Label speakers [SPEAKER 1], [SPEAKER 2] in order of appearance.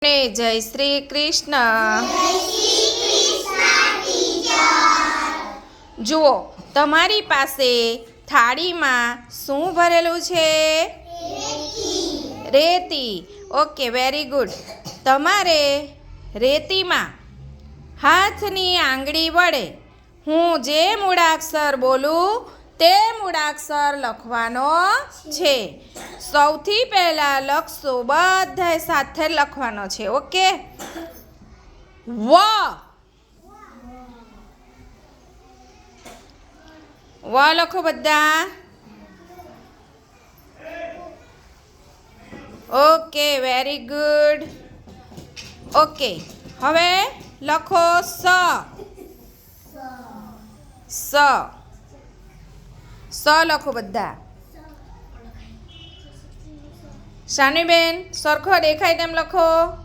[SPEAKER 1] જય શ્રી કૃષ્ણ। જુઓ તમારી પાસે થાળીમાં શું ભરેલું છે? રેતી। Okay, very good. તમારે રેતીમાં હાથની આંગળી વડે હું જે મૂળાક્ષર બોલું તે મૂળાક્ષર લખવાનો છે। સૌથી પહેલાં લખશો, બધાએ સાથે લખવાનો છે। ઓકે, વ લખો બધા। Okay, very good. ઓકે, હવે લખો સ। લખો બધા। શાનીબેન સરખો દેખાય તેમ લખો।